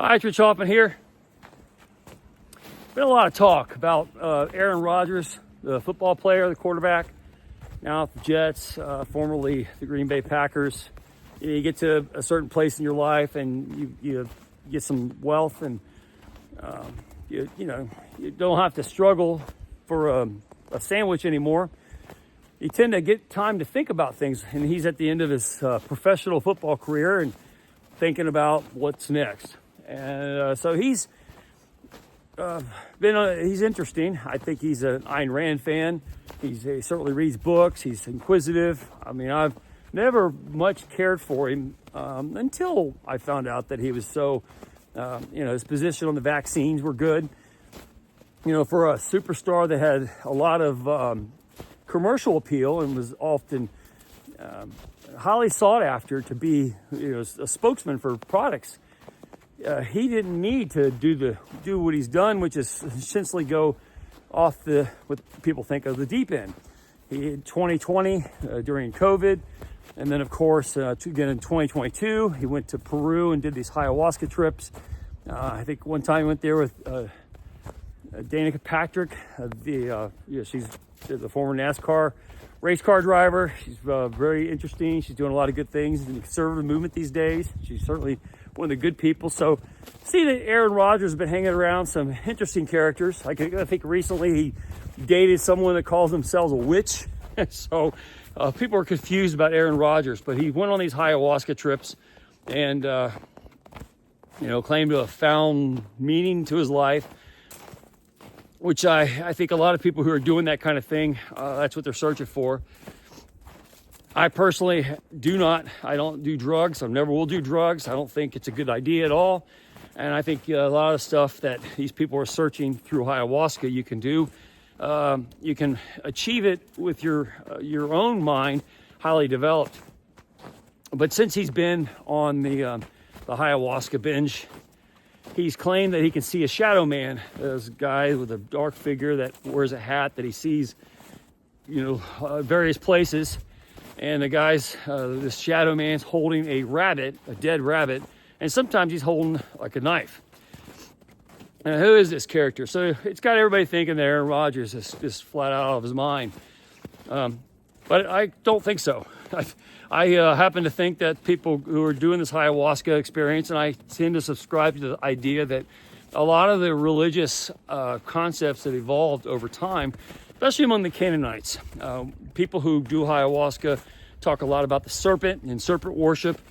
Hi, it's Rich Hoffman here. Been a lot of talk about Aaron Rodgers, the football player, the quarterback, now at the Jets, formerly the Green Bay Packers. You get to a certain place in your life and you get some wealth and you don't have to struggle for a sandwich anymore. You tend to get time to think about things, and he's at the end of his professional football career and thinking about what's next. And so he's interesting. I think he's an Ayn Rand fan. He certainly reads books. He's inquisitive. I mean, I've never much cared for him until I found out that he was so, his position on the vaccines were good. For a superstar that had a lot of commercial appeal and was often highly sought after to be a spokesman for products. He didn't need to do what he's done, which is essentially go off what people think of the deep end. He had 2020 during COVID, and then of course again in 2022 he went to Peru and did these ayahuasca trips. I think one time he went there with Danica Patrick, she's the former NASCAR race car driver. She's very interesting. She's doing a lot of good things in the conservative movement these days. She's certainly one of the good people. So see that Aaron Rodgers has been hanging around some interesting characters. I think recently he dated someone that calls themselves a witch. So people are confused about Aaron Rodgers, but he went on these ayahuasca trips and claimed to have found meaning to his life, which I think a lot of people who are doing that kind of thing, that's what they're searching for. I personally I don't do drugs. I never will do drugs. I don't think it's a good idea at all. And I think a lot of stuff that these people are searching through ayahuasca, you can do. You can achieve it with your own mind, highly developed. But since he's been on the ayahuasca binge, he's claimed that he can see a Shadowman, this guy with a dark figure that wears a hat that he sees, various places. And the guy's, this Shadowman's holding a rabbit, a dead rabbit, and sometimes he's holding like a knife. And who is this character? So it's got everybody thinking that Aaron Rodgers is just flat out of his mind. But I don't think so. I happen to think that people who are doing this ayahuasca experience, and I tend to subscribe to the idea that a lot of the religious concepts that evolved over time, especially among the Canaanites, people who do ayahuasca talk a lot about the serpent and serpent worship,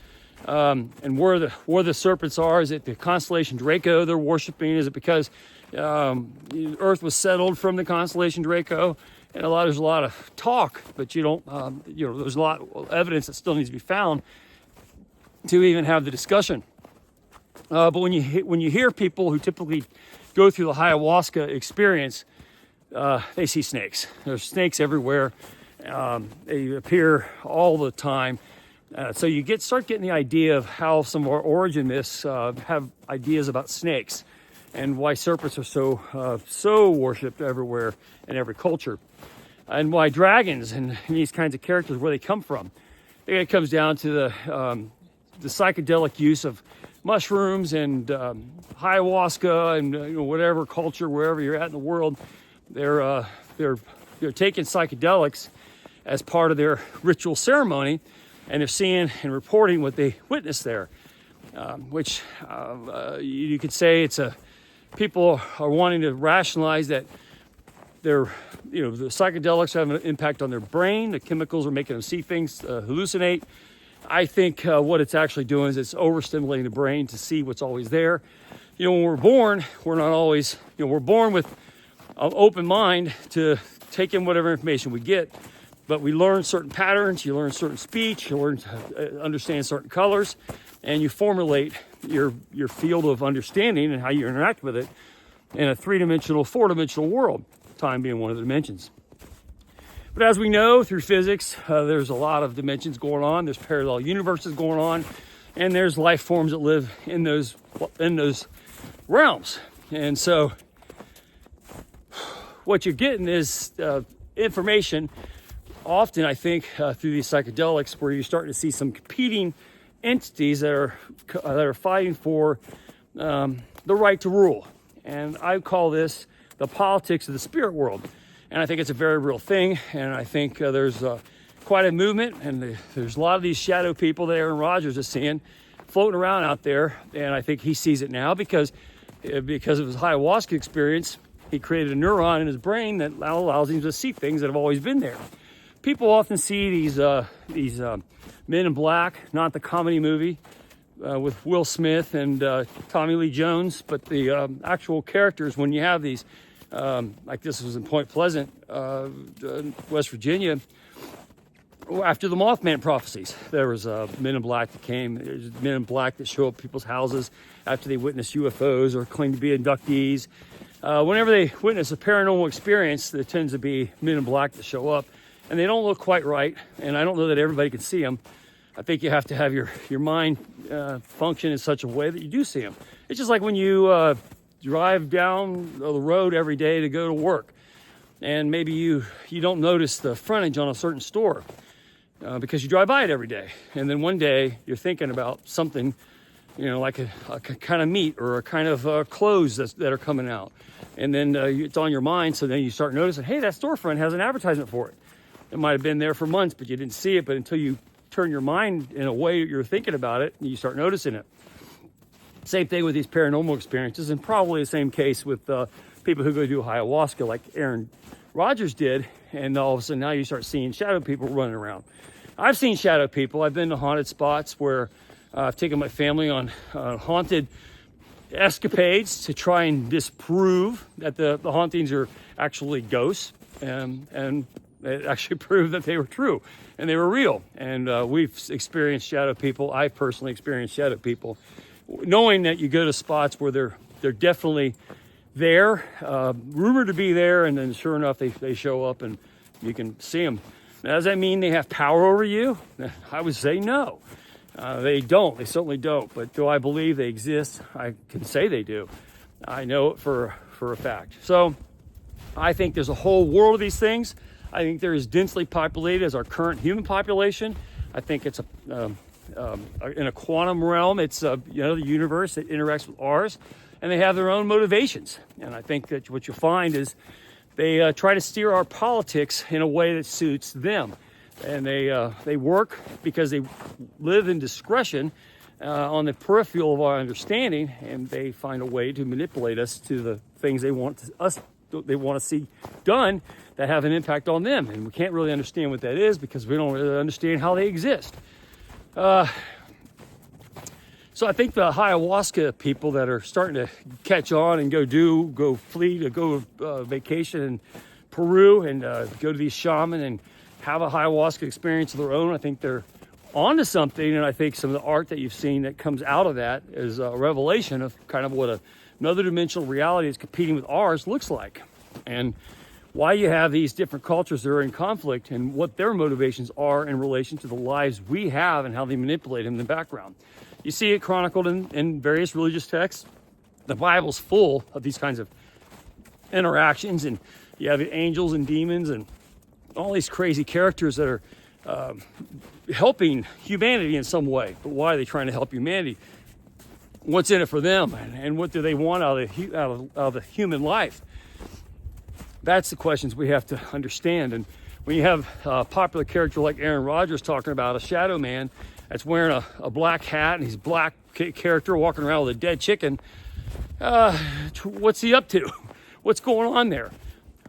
and where the serpents are. Is it the constellation Draco they're worshiping? Is it because the Earth was settled from the constellation Draco? And there's a lot of talk, but you don't, there's a lot of evidence that still needs to be found to even have the discussion. But when you hear people who typically go through the ayahuasca experience, they see snakes. There's snakes everywhere. They appear all the time. So you start getting the idea of how some of our origin myths have ideas about snakes and why serpents are so worshipped everywhere in every culture, and why dragons and these kinds of characters, where they come from. I think it comes down to the psychedelic use of mushrooms and ayahuasca and whatever culture, wherever you're at in the world, they're taking psychedelics as part of their ritual ceremony, and they're seeing and reporting what they witnessed there, which you could say people are wanting to rationalize that the psychedelics have an impact on their brain. The chemicals are making them see things, hallucinate. I think what it's actually doing is it's overstimulating the brain to see what's always there. When we're born, we're not always, we're born with an open mind to take in whatever information we get, but we learn certain patterns, you learn certain speech, you learn to understand certain colors, and you formulate your field of understanding and how you interact with it in a 3-dimensional, 4-dimensional world, time being one of the dimensions. But as we know through physics, there's a lot of dimensions going on. There's parallel universes going on, and there's life forms that live in those realms. And so what you're getting is information, often I think through these psychedelics, where you're starting to see some competing entities that are fighting for the right to rule. And I call this the politics of the spirit world. And I think it's a very real thing. And I think there's quite a movement, and there's a lot of these shadow people that Aaron Rodgers is seeing floating around out there. And I think he sees it now because of his ayahuasca experience. He created a neuron in his brain that allows him to see things that have always been there. People often see these Men in Black, not the comedy movie with Will Smith and Tommy Lee Jones, but the actual characters. When you have these, like this was in Point Pleasant, West Virginia, after the Mothman prophecies, there was Men in Black that came. There's Men in Black that show up at people's houses after they witness UFOs or claim to be inductees. Whenever they witness a paranormal experience, there tends to be Men in Black that show up, and they don't look quite right. And I don't know that everybody can see them. I think you have to have your mind function in such a way that you do see them. It's just like when you drive down the road every day to go to work, and maybe you don't notice the frontage on a certain store because you drive by it every day. And then one day you're thinking about something, like a kind of meat or a kind of clothes that are coming out. And then it's on your mind, so then you start noticing, hey, that storefront has an advertisement for it. It might have been there for months, but you didn't see it. But until you turn your mind in a way you're thinking about it, you start noticing it. Same thing with these paranormal experiences, and probably the same case with people who go do ayahuasca like Aaron Rodgers did, and all of a sudden now you start seeing shadow people running around. I've seen shadow people. I've been to haunted spots where I've taken my family on haunted escapades to try and disprove that the hauntings are actually ghosts, and it actually proved that they were true and they were real. And we've experienced shadow people. I've personally experienced shadow people, knowing that you go to spots where they're definitely there, rumored to be there, and then sure enough they show up and you can see them. Now, does that mean they have power over you? I would say no. They don't. They certainly don't. But do I believe they exist? I can say they do. I know it for a fact. So I think there's a whole world of these things. I think they're as densely populated as our current human population. I think it's in a quantum realm. It's the universe that interacts with ours, and they have their own motivations. And I think that what you'll find is they try to steer our politics in a way that suits them. And they work because they live in discretion on the peripheral of our understanding, and they find a way to manipulate us to the things they want to see done that have an impact on them. And we can't really understand what that is because we don't really understand how they exist. So I think the ayahuasca people that are starting to catch on and go vacation in Peru and go to these shaman and have a ayahuasca experience of their own, I think they're onto something. And I think some of the art that you've seen that comes out of that is a revelation of kind of what another dimensional reality is competing with ours looks like, and why you have these different cultures that are in conflict and what their motivations are in relation to the lives we have and how they manipulate them in the background. You see it chronicled in various religious texts. The Bible's full of these kinds of interactions, and you have angels and demons and all these crazy characters that are helping humanity in some way. But why are they trying to help humanity? What's in it for them, and what do they want out of the human life? That's the questions we have to understand. And when you have a popular character like Aaron Rodgers talking about a Shadowman that's wearing a black hat and he's a black character walking around with a dead chicken, what's he up to? What's going on there?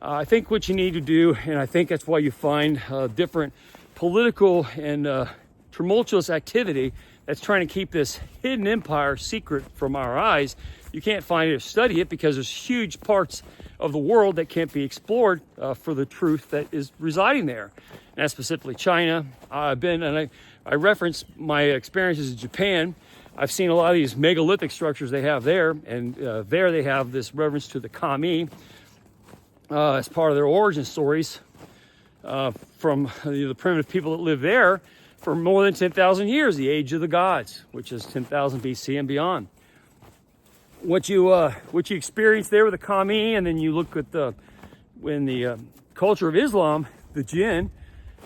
I think what you need to do, and I think that's why you find different political and tumultuous activity that's trying to keep this hidden empire secret from our eyes. You can't find it or study it because there's huge parts of the world that can't be explored for the truth that is residing there. And that's specifically China. I reference my experiences in Japan. I've seen a lot of these megalithic structures they have there, and there they have this reverence to the kami as part of their origin stories from the primitive people that live there for more than 10,000 years, the age of the gods, which is 10,000 BC and beyond. What you experience there with the kami, and then you look at the culture of Islam, the jinn,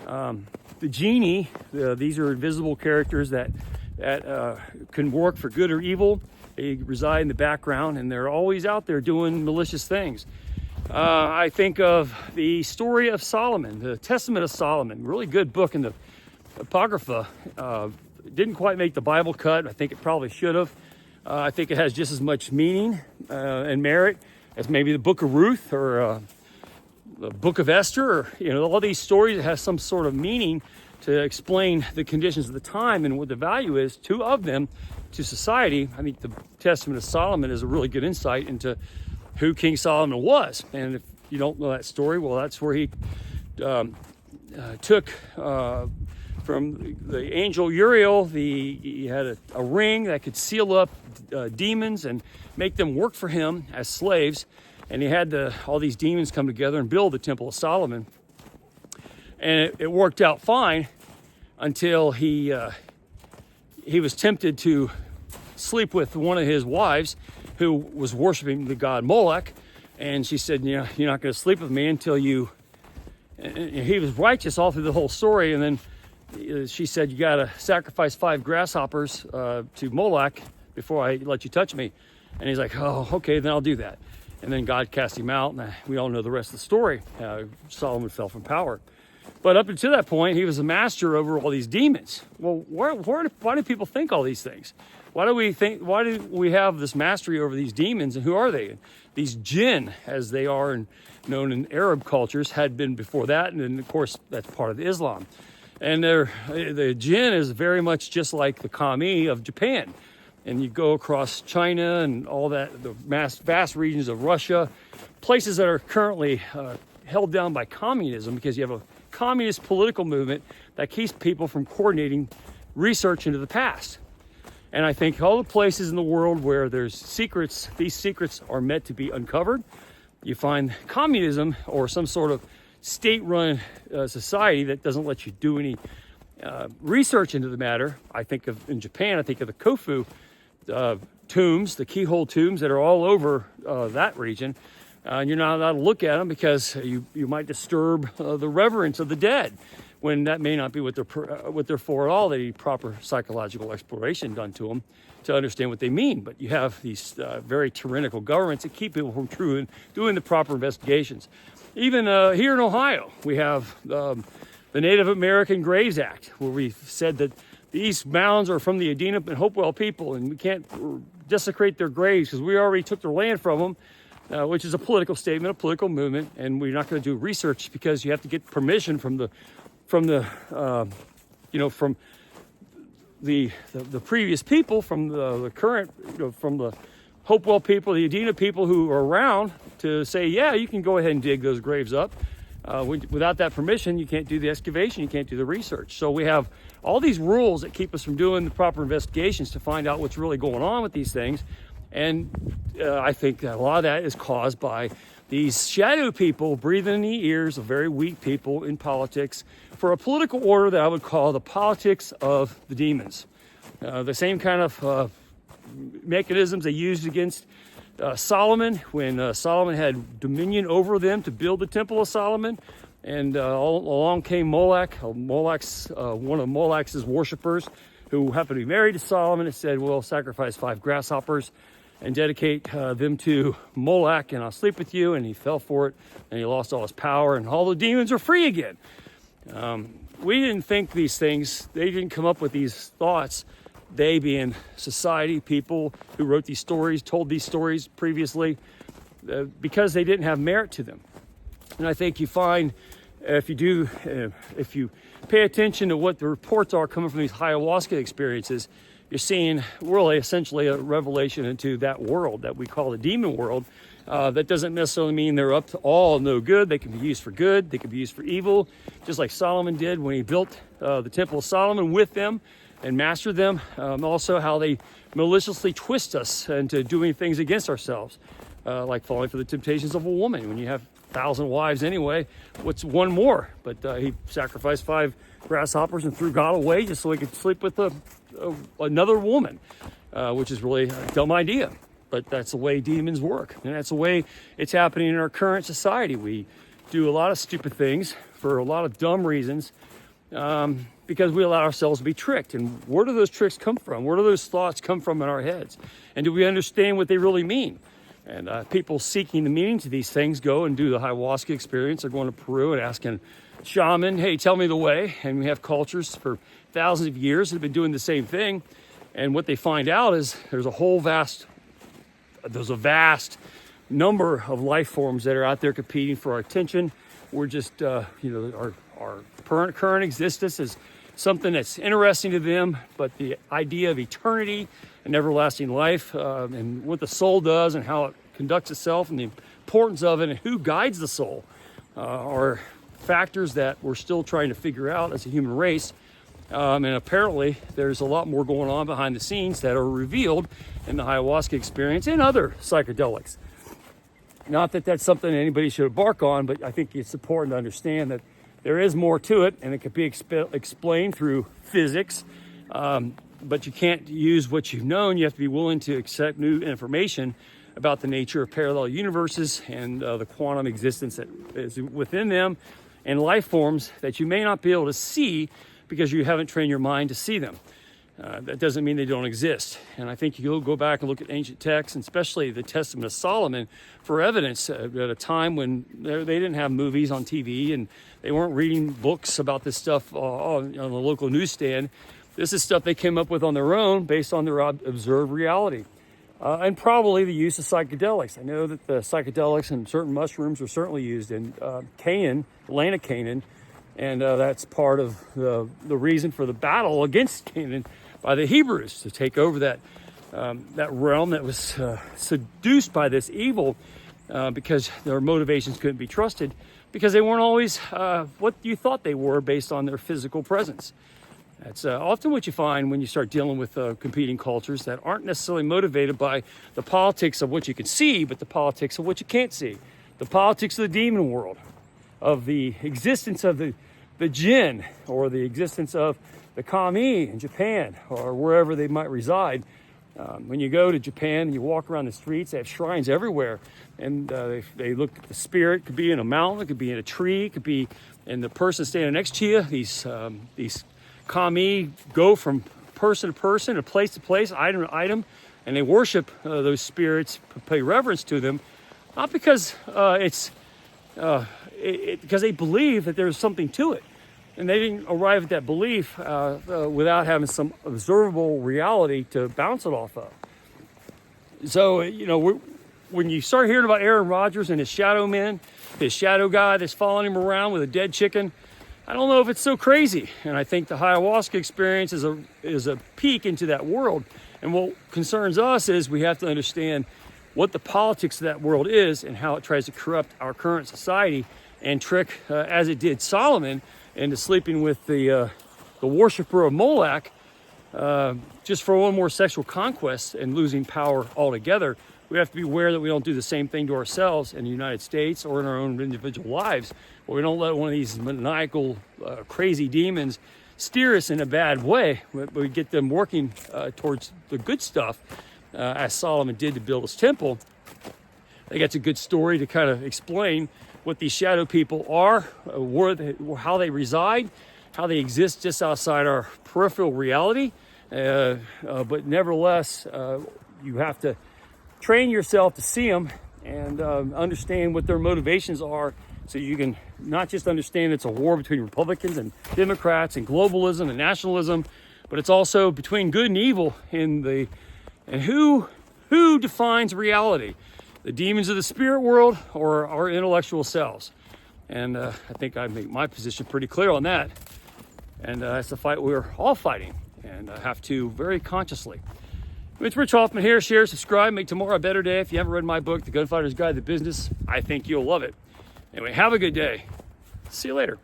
the genie. These are invisible characters that that can work for good or evil. They reside in the background, and they're always out there doing malicious things. I think of the story of Solomon, the Testament of Solomon, really good book in the Apocrypha. Didn't quite make the Bible cut. I think it probably should have. I think it has just as much meaning and merit as maybe the book of Ruth or the book of Esther, or all these stories that have some sort of meaning to explain the conditions of the time and what the value is of them to society. I think the Testament of Solomon is a really good insight into who King Solomon was. And if you don't know that story, well, that's where he took from the angel Uriel, he had a ring that could seal up demons and make them work for him as slaves. And he had all these demons come together and build the Temple of Solomon. And it worked out fine until he was tempted to sleep with one of his wives who was worshiping the god Moloch. And she said, you're not going to sleep with me until you... And he was righteous all through the whole story. And then she said, you got to sacrifice 5 grasshoppers to Moloch before I let you touch me. And he's like, oh, okay, then I'll do that. And then God cast him out, and we all know the rest of the story. Solomon fell from power. But up until that point, he was a master over all these demons. Well, why do people think all these things? Why do we have this mastery over these demons, and who are they? These jinn, as they are known in Arab cultures, had been before that, and then, of course, that's part of Islam. And the jinn is very much just like the kami of Japan. And you go across China and all that, the vast regions of Russia, places that are currently held down by communism, because you have a communist political movement that keeps people from coordinating research into the past. And I think all the places in the world where there's secrets, these secrets are meant to be uncovered. You find communism or some sort of state-run society that doesn't let you do any research into the matter. I think of, in Japan, I think of the Kofu tombs, the keyhole tombs that are all over that region. And you're not allowed to look at them because you might disturb the reverence of the dead, when that may not be what they're for at all. They need proper psychological exploration done to them to understand what they mean. But you have these very tyrannical governments that keep people from doing the proper investigations. Even here in Ohio, we have the Native American Graves Act, where we said that these mounds are from the Adena and Hopewell people, and we can't desecrate their graves because we already took their land from them, which is a political statement, a political movement, and we're not going to do research because you have to get permission from the previous people, from the current, from the Hopewell people, the Adena people who are around, to say, yeah, you can go ahead and dig those graves up. Without that permission, you can't do the excavation, you can't do the research. So we have all these rules that keep us from doing the proper investigations to find out what's really going on with these things. And I think that a lot of that is caused by these shadow people breathing in the ears of very weak people in politics for a political order that I would call the politics of the demons. The same kind of mechanisms they used against Solomon, when Solomon had dominion over them to build the Temple of Solomon. And along came Moloch, one of Moloch's worshipers, who happened to be married to Solomon, and said, well, sacrifice 5 grasshoppers and dedicate them to Moloch, and I'll sleep with you. And he fell for it, and he lost all his power, and all the demons are free again. We didn't think these things. They didn't come up with these thoughts. They, being society, people who wrote these stories, told these stories previously, because they didn't have merit to them. And I think you find, if you pay attention to what the reports are coming from these ayahuasca experiences, you're seeing really essentially a revelation into that world that we call the demon world. That doesn't necessarily mean they're up to all no good. They can be used for good. They can be used for evil, just like Solomon did when he built the Temple of Solomon with them and mastered them. Also how they maliciously twist us into doing things against ourselves, like falling for the temptations of a woman. When you have 1,000 wives anyway, what's one more? But he sacrificed 5 grasshoppers and threw God away just so he could sleep with another woman, which is really a dumb idea. But that's the way demons work, and that's the way it's happening in our current society. We do a lot of stupid things for a lot of dumb reasons, because we allow ourselves to be tricked. And where do those tricks come from? Where do those thoughts come from in our heads? And do we understand what they really mean? And people seeking the meaning to these things go and do the ayahuasca experience. They're going to Peru and asking shaman, hey, tell me the way. And we have cultures for thousands of years that have been doing the same thing. And what they find out is there's a vast number of life forms that are out there competing for our attention. We're just, our current existence is something that's interesting to them, but the idea of eternity and everlasting life and what the soul does and how it conducts itself and the importance of it and who guides the soul are factors that we're still trying to figure out as a human race. And apparently there's a lot more going on behind the scenes that are revealed in the ayahuasca experience and other psychedelics. Not that that's something anybody should embark on, but I think it's important to understand that there is more to it, and it can be explained through physics, but you can't use what you've known. You have to be willing to accept new information about the nature of parallel universes and the quantum existence that is within them, and life forms that you may not be able to see because you haven't trained your mind to see them. That doesn't mean they don't exist. And I think you'll go back and look at ancient texts, and especially the Testament of Solomon, for evidence at a time when they didn't have movies on TV and they weren't reading books about this stuff on the local newsstand. This is stuff they came up with on their own based on their observed reality. And probably the use of psychedelics. I know that the psychedelics and certain mushrooms are certainly used in Canaan, the land of Canaan, and that's part of the reason for the battle against Canaan by the Hebrews to take over that realm that was seduced by this evil because their motivations couldn't be trusted because they weren't always what you thought they were based on their physical presence. That's often what you find when you start dealing with competing cultures that aren't necessarily motivated by the politics of what you can see, but the politics of what you can't see. The politics of the demon world, of the existence of the jinn, or the existence of the kami in Japan, or wherever they might reside. When you go to Japan and you walk around the streets, they have shrines everywhere. And they look at the spirit. It could be in a mountain, it could be in a tree, it could be in the person standing next to you. These kami go from person to person, place to place, item to item, and they worship those spirits, pay reverence to them, not because because they believe that there's something to it. And they didn't arrive at that belief without having some observable reality to bounce it off of. So, when you start hearing about Aaron Rodgers and his Shadowman, his shadow guy that's following him around with a dead chicken, I don't know if it's so crazy. And I think the ayahuasca experience is a peek into that world. And what concerns us is we have to understand what the politics of that world is and how it tries to corrupt our current society and trick, as it did Solomon, into sleeping with the worshiper of Moloch just for one more sexual conquest and losing power altogether. We have to be aware that we don't do the same thing to ourselves in the United States or in our own individual lives, where we don't let one of these maniacal, crazy demons steer us in a bad way. We get them working towards the good stuff, as Solomon did to build his temple. I think that's a good story to kind of explain what these shadow people are, how they reside, how they exist just outside our peripheral reality. But nevertheless, you have to train yourself to see them and understand what their motivations are, so you can not just understand it's a war between Republicans and Democrats and globalism and nationalism, but it's also between good and evil and who defines reality. The demons of the spirit world or our intellectual selves. And I think I make my position pretty clear on that. And that's the fight we're all fighting, and have to very consciously. It's Rich Hoffman here. Share, subscribe, make tomorrow a better day. If you haven't read my book, The Gunfighter's Guide to Business, I think you'll love it. Anyway, have a good day. See you later.